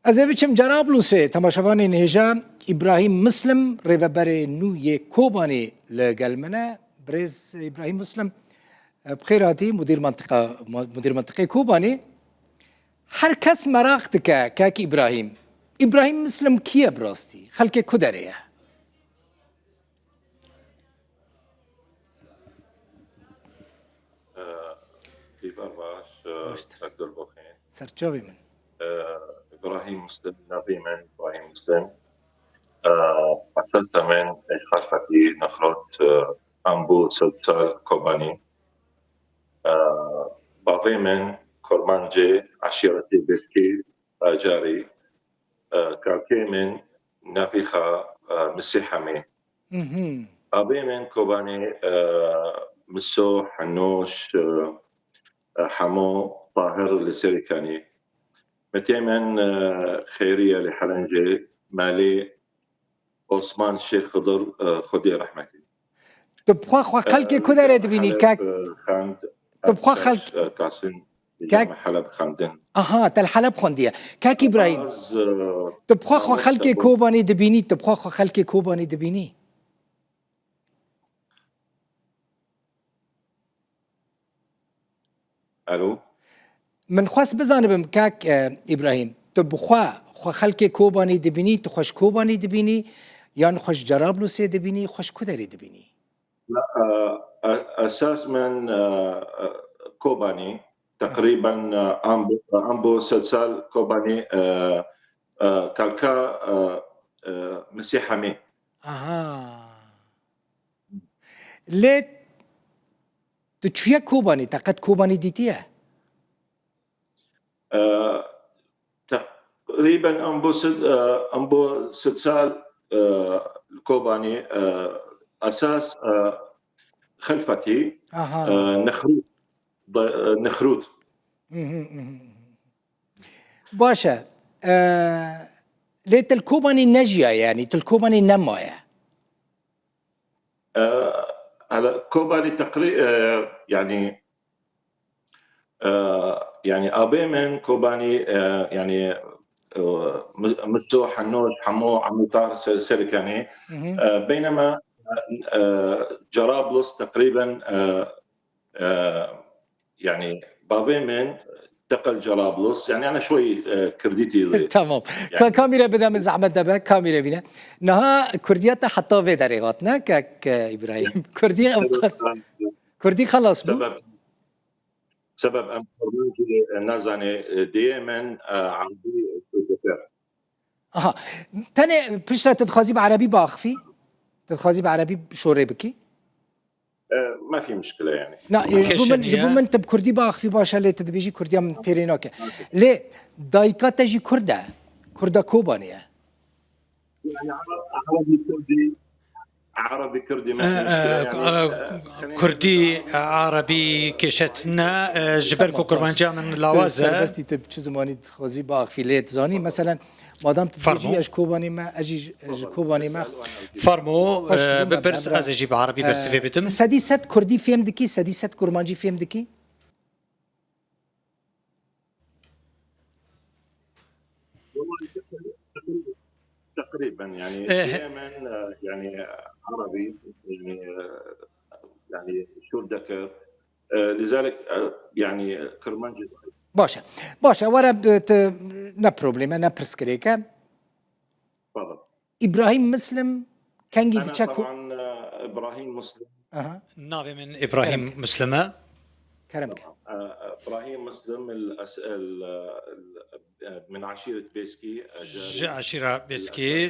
از بچم جرابلوسه تماشاوان نهجا ابراهیم مسلم ریوبر نوی کوبانی لگلمنه برز ابراهیم مسلم بخیراتی مدیر منطقه کوبانی هر کس مراقت که ابراهیم مسلم کیه براستی خلک کدریه كيفار باش تقدر بخير سرچاوی من ابراهيم مسلم نبي من ابراهيم مسلم اساسا من خلفتي نخرط انبو سلسال كوباني بافي من كورمانجي عشيرتي بسكي جاري كالكي من نافيخا مسيحمي ابي من كوباني مسو حنوش حمو طاهر لسيركاني متيمن خيرية لحلنجي مالي عثمان شيخ خضر خدي رحمتي تبخوا خوا خلك كدره دبيني كاك تبخوا خلك كاسين كاك حلب خاندن تل حلب خونديه كاك ابراهيم تبخوا خوا خلك كوباني دبيني تبخوا خوا خلك كوباني دبيني الو من خواست بزانم کاک ابراهیم تو بخوا خو خلک کوبانی دبینی تو خوش کوبانی دبینی یا خوش جرابلوس دبینی خوش کدری دبینی لا اساس من كوباني تقريبا امبو سلسال كوباني كالكا مسيحمي ليه تشويه كوباني تقد كوباني ديتيه تقريبا امبو سلسال الكوباني اساس خلفتي نخروت باشا ليت الكوباني نجية يعني تلكوباني نمايا على كوباني تقريبا يعني ابي من كوباني يعني مستو حنوش حمو عموطار سيركاني بينما جرابلس تقريبا يعني بافي من تقل جرابلس يعني انا شوي كرديتي تمام يعني كاميرا بدا من زعمت دبا كاميرا بينا نها كرديات حتى في دريغاتنا كاك ابراهيم كردي خلاص بو سبب ام برنامجي نازاني دائما عربي تاني بشرة تتخازي بعربي باخفي تتخازي بعربي شوري بكي ما في مشكله يعني لا يجبو من تب كردي باخفي باشا لي تدبيجي كرديا من تيرينوكا ليه دايكا تجي كردا كوبانيا يعني عربي كردي كردي عربي كشتنا جبركو كرمانجا من لاوازه بس تب چه زماني تخازي باخفي ليه تزاني مثلا مادام تجي اش كوباني ما اجي كوباني ما فرمو ببرز از اجي بعربي برسفي بتم سديست كردي فهم دكي سديست كرمانجي فهم دكي تقريبا يعني دائما يعني عربي يعني شو ذكر لذلك يعني كرمانجي باشا ورا نا بروبليم انا برسكريكا تفضل ابراهيم مسلم كان جي تشاكو طبعا ابراهيم مسلم نافي من ابراهيم مسلمه كرمك ابراهيم مسلم من عشيره بيسكي عشيره بيسكي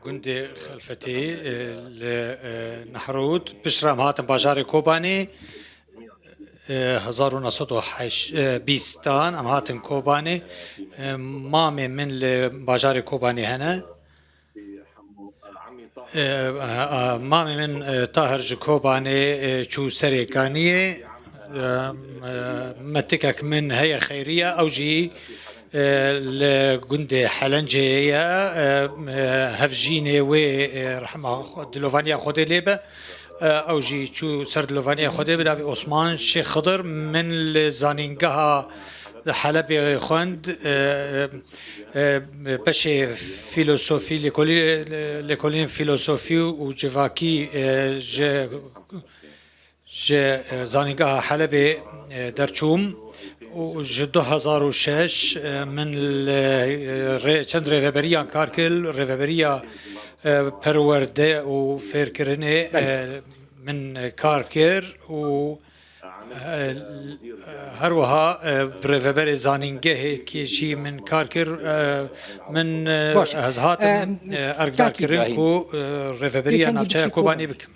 جندي خلفتي نحروت بشرام هاتم باجاري كوباني 1920 ام هاتن كوباني مامي من باجاري كوباني هنا مامي من طاهر جكوباني شو سريكانية متكك من هي خيرية أو جي لجندي حلنجية هفجيني ورحمة دلوفانيا خودي ليبة او جي شو سرد لوفانيا خدي بدا عثمان شيخ خضر من زانينغها حلب خوند بشه فیلسوفی لکولین فیلسوفی و جواکی زانیگاه حلب درچوم و 2006 من چند ریوبریان کارکل ریوبریا پرورده و فیرکرنه من کارکر و هروها بريفبر زانينجه كي شي من كاركر من هزهاتم ارجع كرنكو ريفبريا نافشا كوباني بكم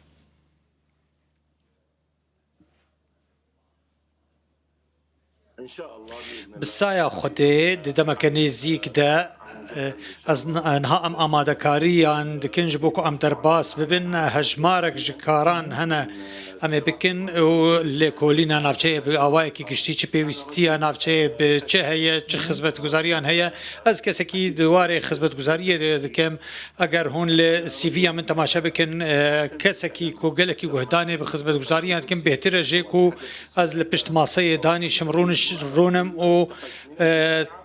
ان شاء الله بالسايا خدي دما كنيزيك دا از انها ام آماده کاریان دکن جبوکو ام درباس ببین هجمارک جکاران هنه ام بکن و لکولینا نافچه به آوای کی گشتی چه پیوستی نافچه به چه هي چه خدمت گزاریان هي از کسی کی دواره خدمت گزاری دکم اگر هون ل سی وی من تماشا بکن کسی کی کو گله کی گهدانه به خدمت گزاریان کم بهتره جه کو از لپشت ماسه دانی شمرونش رونم و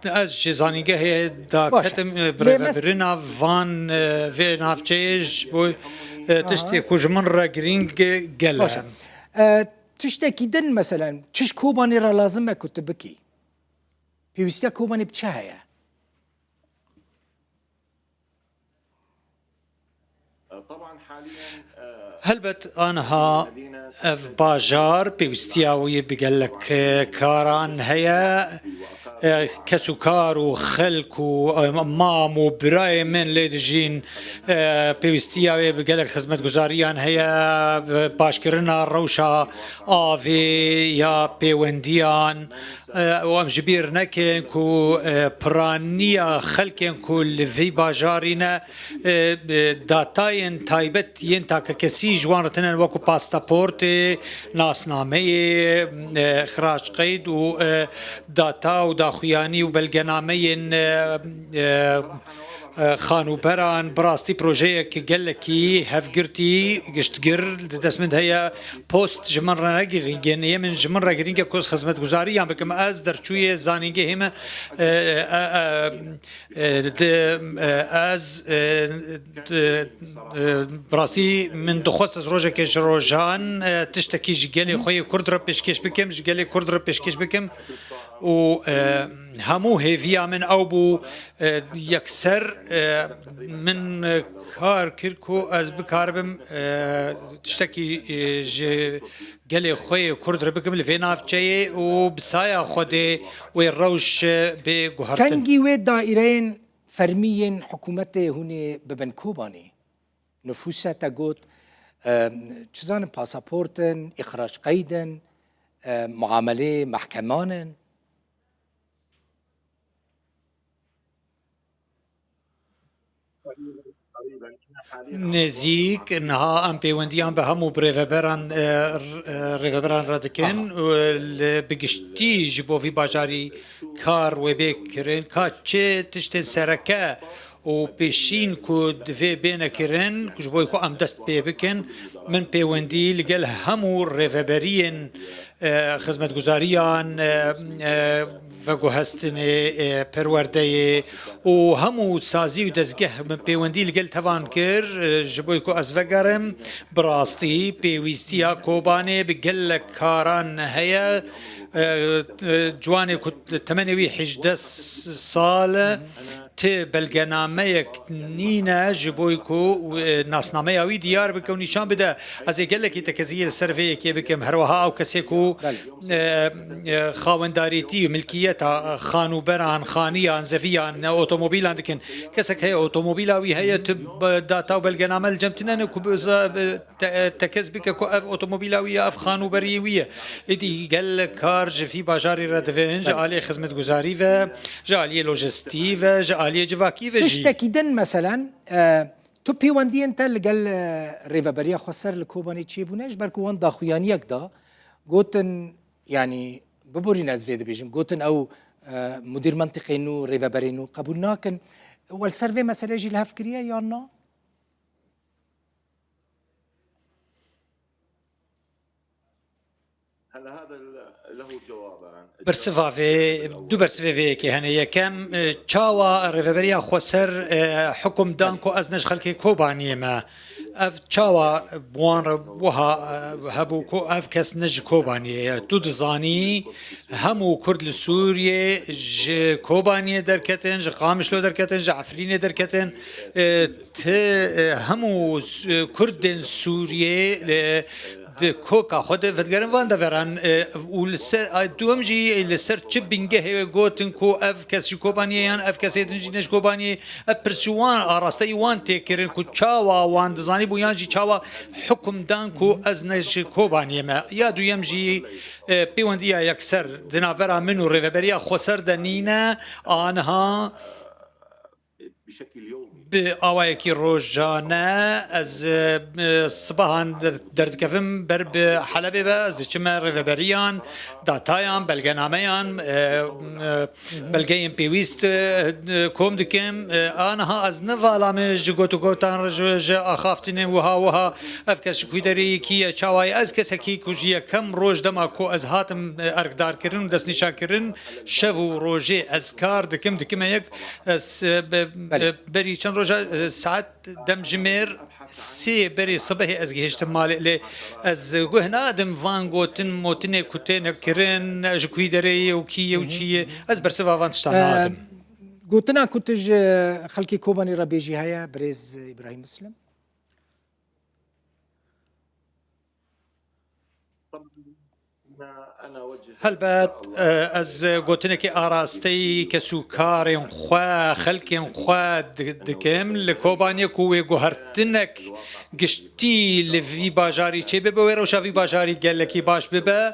از جزانیگه دا کتم برنا وان و نافچهش بو تشتی کجمن را گرینگ گله تشتكي دن مثلا تش كوباني را لازم كنت بكي بيوستيا كوباني بتشاهيا طبعا حاليا هلبت انها اف باجار بيوستياوي بقلك كاران هيا كسكار وخلك ومام وبراي من ليدجين بيوستياوي بقلك خدمت گزاريان هيا باشكرنا روشا آفي يا بيونديان وام جبير نكن كو برانيا خلكن كو لفي باجارينا داتاين تايبت ينتا كسي جوان رتنن وكو باسبورت ناسنامه خراج قيد و داتا و داخوياني و بلغنامين خانوبران براستي بروجيك قالكي هفقرتي قشتقر دسمند هيا بوست جمرة نقرين يمن جمرة قرين كوز خدمت گزاري يعني بكم از درچوية زانينجه هما از براستي من دخوست از روجه كش روجان تشتكي جيالي خوي كرد را پیشکش بكم جيالي كرد را پیشکش بكم و همو هيفيا من او بو يكسر من كار كيركو از بكاربم تشتكي قالي خوي كرد ربكم اللي في نافجي وبسايا خدي ويروش بجوهرتن كانجي ويد دائرين فرميين حكومته هنا ببنكوباني نفوسها تقول چزان باسابورتن اخراج قيدن معامله محكمان نزيك انها ام بيونديان بهمو بريفبران رادكن بقشتي جبو في باجاري كار وبيكرين كاتشي تشتن سركه و بيشين كود في بينا كيرن كجبوي كو ام دست بيبكن من بيوندي لقال همو ريفبرين خدمت گزاریان و هستن پرورده و همو سازی و دزگه پیوندی لگل توان کر جبوی کو از وگرم براستی پیوستیا کوبانه بگل کاران هیا جواني كنت 18 سال ت بلغنامه نينا جبويكو ناسنامه اوي ديار بكون نشان بدا از يقلك تكزيه السرفيه كي بكم هروها او كسيكو خاونداريتي ملكيتها خانو بران خانيان زفيان اوتوموبيل دكن كسك هي اوتوموبيلاوي هي داتا بلغنامه الجمتنا تكز بك كو اوتوموبيلاوي اف خانو بريويه ادي قال كارج في باجاري ردفنج عليه خدمه گزاري و جاليه لوجستي و جاليه جواكي و جي تشتكيدن مثلا تو بيواندي انت اللي قال ريفابريا خسر الكوباني تشيبوناش بركو وان داخويانيك دا قوتن يعني ببوري ناس فيد بيجم قوتن او مدير منطقي انه ريفابرينو قبولناكن والسيرفي مثلا يجي لها فكريه يا نا هلا هذا له جوابان. برسفافي دو برسفافي كي هنا كم تشاوا ريفبريا خسر حكم دانكو ازنش خلكي كوباني ما اف تشاوا بوان وها هبو كو اف كس نج كوباني تو دزاني همو كرد لسوريا ج كوباني دركتن ج قامش لو دركتن ج عفرين دركتن همو كردن سوريا د کوکا خود فتگرن وان دوران ولسر دوم جی لسر چه بینگه گوتن کو اف کسی کوبانیان اف کسی دنجینش کوبانی اف پرسوان آراسته وان تکرن کو چاوا وان دزانی بویان جی چاوا حکم دان کو از نش کوبانی ما یا دوم جی پیوندیا یکسر دنابرا منو ریوبریا خسر دنینا آنها بشكل يومي بأوايكي روجانا از صباحان درد كفم بر بحلبة بس دشما ريفبريان داتايان بلغناميان بلغين بيويست كوم دكم أنا از نفالا من جوتو كوتان رج أخافتني وها أفكس كويدري كي شواي از كسكي كوجيا كم روج دما كو از هاتم أرقدار كرن دس نشا كرن شفو روجي أذكار دكم يك بري چند روزا ساعت دم جمير سي بري صبح از گهشت مال از گهنا دم وان گوتن موتنه كوتن كرن اج كويدري وكي وشي از برسوا وان شتان قلتنا كنتج خلكي كوباني ربيجي هيا بريز إبراهيم مسلم هلبات از گوتنکی آراستی کسوکارین خوا خلکین خوا دکم لکوبانی کوی گوهرتنک گشتی لوی باجاری چه ببه و روشا وی باجاری گلکی باش ببه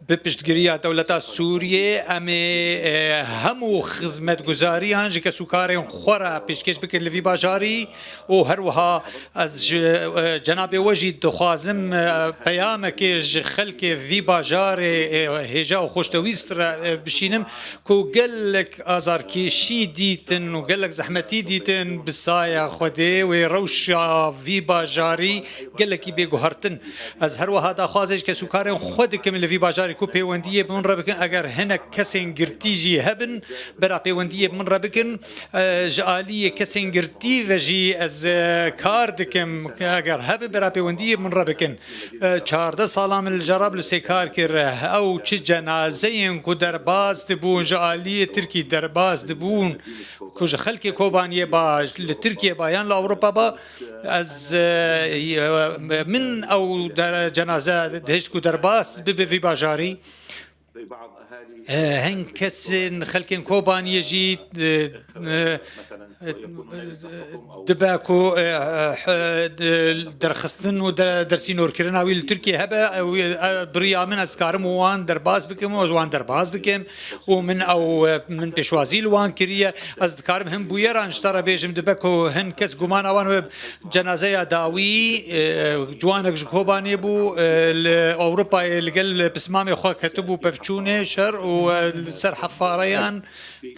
بپشتگیری دولتا سوریه امی همو خدمت گزاری هنج کسوکارین خوا را پیشکش بکر لوی باجاری و هر وها از جناب وجید دخوازم پیامک خلک وی باجاری هجا و خوشتویست را بشینم کو گلک آزارکیشی دیتن و گلک زحمتی دیتن بسایا خوده و روشا وی باجاری گلکی بگوهرتن از هر وها دا خوازش که سوکارن خود کم لوی باجاری کو پیوندیه بمن را بکن اگر هنک کسین گرتیجی هبن برا پیوندیه بمن را بکن جالی کسین گرتی و جی از کار دکم اگر هب برا پیوندیه بمن را بکن 14 سالام الجراب لسی کار کر او چه جنازه‌ین کو درباز دبون جالی ترکی درباز دبون کو خلک کوبانیه باش لترکیه بایان لاوروپا با از من او در جنازه دهشت کو درباز ببی باجاری هن كسن خلكن كوبان يجي دباكو درخستن ودرسين وركرنا ويل تركيا هبا بريا من اسكارم وان درباز بكم وان درباز دكم ومن او من بشوازيل وان كريا اذكارم هم بويران اشترى بيجم دباكو هن كس غمان اوان جنازه داوي جوانك كوبان يبو اوروبا اللي بسمامي خو كتبوا بفچونه شر وسر حفاريان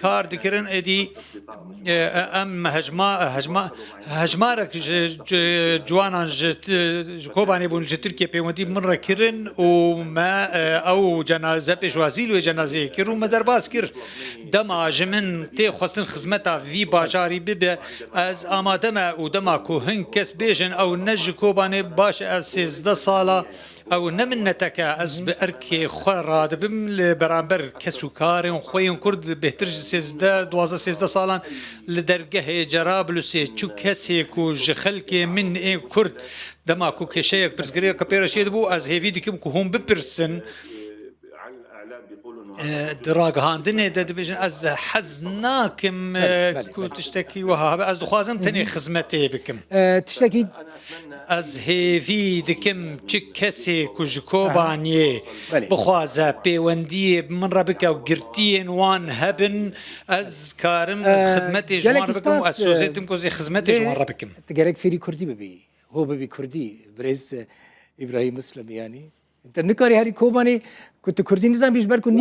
كار دكرن ادي ام هجمارك جوانا كوباني بون تركيا بيوندي مرة كرن وما او جنازه بشوازيل وجنازه كرو ما درباس كر دما جمن تي خصن خدمتا في باجاري بب از امادما ودما كوهن كس بيجن او نج كوباني باش اساس صاله او نمنتك از باركي خراد بم برامبر كسوكار خوين كرد بهتر سيزدا دوازه سيزدا سالان لدرجه جرابلسي چو كسي كو جخلك من اي كرد دما كو كشيك برزغريا كبيرشيد بو از هيفي ديكم كو هم ببرسن دراغ هاندني دبيجن از حزناكم كو تشتكي وها از دخوازم تني خدمتي بكم تشتكي از هیوی دکم چه کسی کج کوبانیه بخوازه پیوندی من را بکه و گرتین وان هبن از کارم از خدمت جوان را بکم و از سوزیتم که از خدمت جوان را بکم تگرک فیری کردی ببی هو ببی کردی برز إبراهيم مسلم يعني انت نکاری هری کوبانی كنت كردي نظام بيجبر كون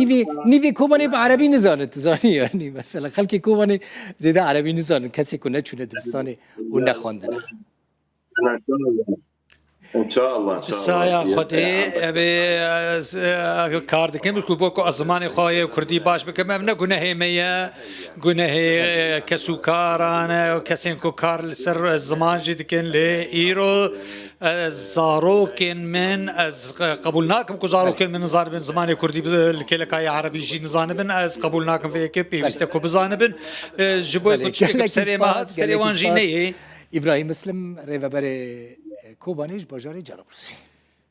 نيفي كوباني بعربي نزان تزاني يعني مثلا خلكي كوباني زيدا عربي نزان كسي كنا چونه درستاني ونخواندنه ان شاء الله ان شاء سایه الله خودی ابی کار دکیم که با کو ازمان خواهی کردی باش بکم ام نه گناه میه گناه کسو کارانه کسی کو کار سر زمان جد کن لی ایرو زاروکن من از قبول ناکم کو زاروکن من نزار بن زمان کردی الکلکای عربی جی نزان بن از قبول ناکم فی که پیوسته کو بزان بن جبوی کو چیک سری ما سری وانجی نه ابراهیم مسلم ریوبر کوبانیش باجار جرابلوسی